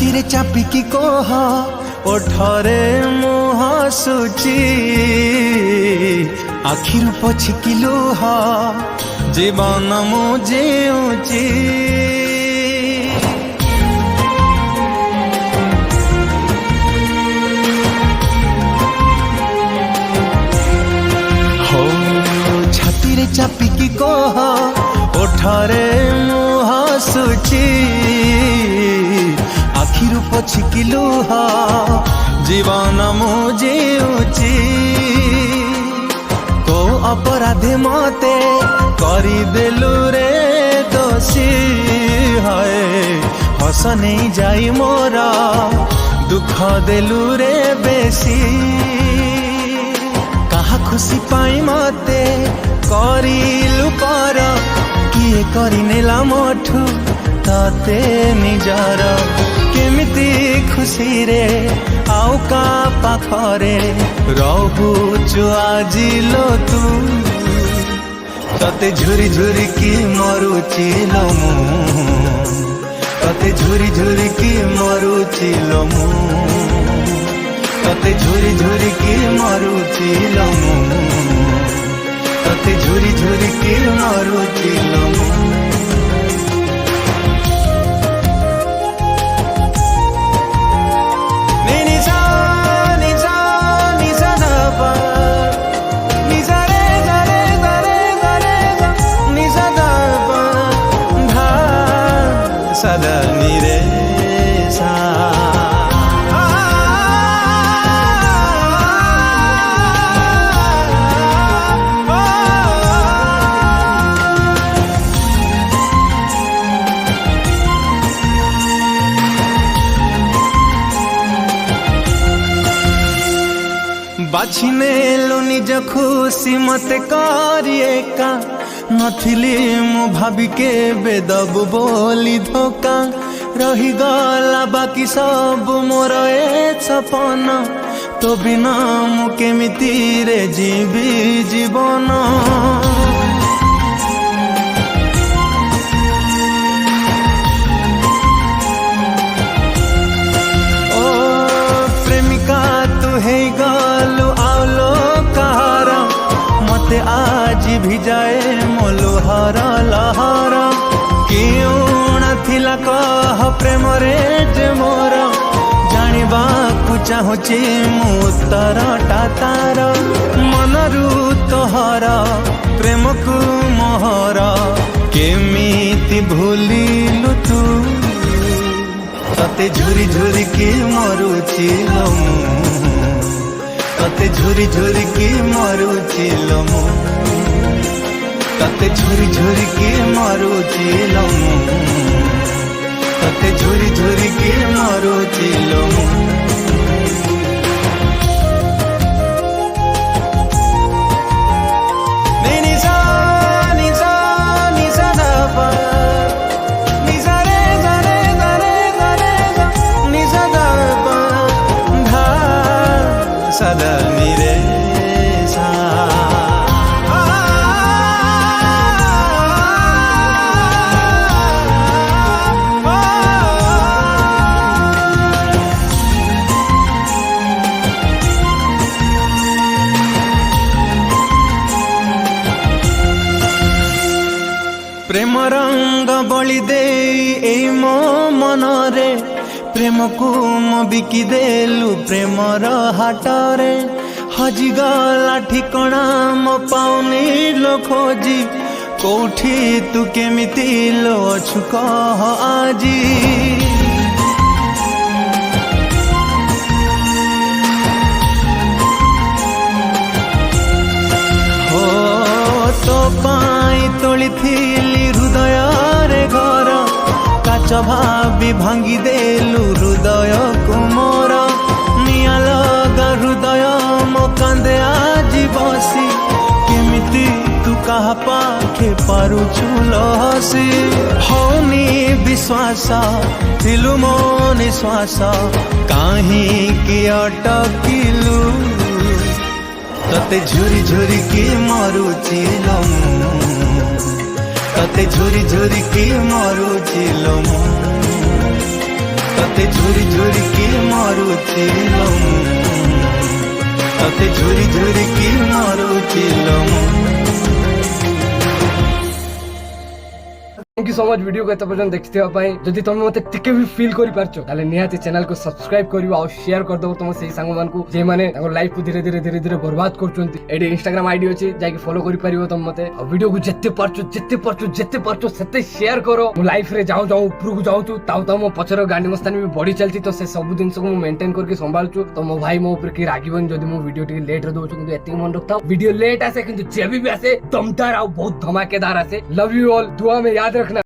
ଛାତିରେ ଚାପିକି କହ ଓଠରେ ମୁଁ ହସୁଛି ଆଖିରୁ ପଛିକି ଲୁହ ଜୀବନ ମୁଁ ଜିଉଁଛି हो ଛାତିରେ ଚାପିକି କହ ଓଠରେ ମୁଁ ହସୁଛି आखिरु पछिकी लुह जीवन मु जीउची को अपराधे मते करी देलु रे दोषी है हस नहीं जाई मोरा दुख देलु रे बेसी कहा खुशी पाई मते करिलु पर किए करी नेला मोठू ताते निजार केमिति खुशी रे आउ का पाखरे रहुचु आजिलो तू तते झुरी झुरी की मरुची लो मु तते झुरी झुरी की मरुची लो मु तते झुरी झुरी की मरुची लो मु तते झुरी झुरी की मरुची लो मु सदा निरे सा बाछिने लो निज खुशी मते करिए का नथिली मु भाभी के बेदबु बोली धोका रही गला बाकी सब मोर ए सपन तो बिना मु केमिति रे जीवी जीवन ओ प्रेमिका तू है गलु आलो कार मते आज भी जाए मोलुहर लहर क्यों थिला कह प्रेम रे जे मोर जानिबा को चाहूची मु उत्तरटा तार मनरु तोहर प्रेम को मोहर केमिति भूलिलु तू तते झुरी झुरी की मरुची लो तते झुरी झुरी की मरुची लो तते झुरी झुरी की मरुची लो तते झुरी झुरी की मरुची लो सदा निरे सा प्रेम रंग बलि दे मो मनरे प्रेम को मो बिकी देलु प्रेमर हाटरे हजिगला ठिकणा मो पाउनी लो खोजी कोठी तू केमिति लो अछु कह आजी हो तो पाई तोली थिली हृदय रे घर काच भाभी भांगी देलु हृदय कुमोर निया लगा हृदय मो कांदे आज बसी केमिति तू कहा पाखे पारुछु लहसी हौनी विश्वास थिलु मो निश्वास काहीं की अटकिलु तते झुरी झुरी की मरुची लो तते झुरी झुरी की मरुची लो तते झुरी झुरी की मरुचिलो तते झुरी झुरी की मरुचिलो thank you so much video को एत पर्यंत देखते जदि तुम मते टिके भी फील करि पारछो ताले निहाती चैनल को सब्सक्राइब करियो और शेयर कर दो तुम सेही संग मान को जे माने ताको लाइफ को धीरे धीरे बर्बाद करचोंती एडी इंस्टाग्राम आईडी अछि जाके फॉलो करि पारियो तुम मते और वीडियो को जत्ते पारछो सेते शेयर करो मु लाइफ रे जाऊ ऊपर को जाऊ ताऊ मो पछर गांडी मस्तानी भी बड़ी चलती तो से सब दिन को मेंटेन करके संभालछु तो मो भाई मो ऊपर की रागीबन जदि मो वीडियो टिके लेट रे दोछु किंतु एतिक मन रखता वीडियो लेट आसे किंतु जेबी भी आसे दमदार और बहुत धमाकेदार आसे लव यू ऑल दुआ में याद रख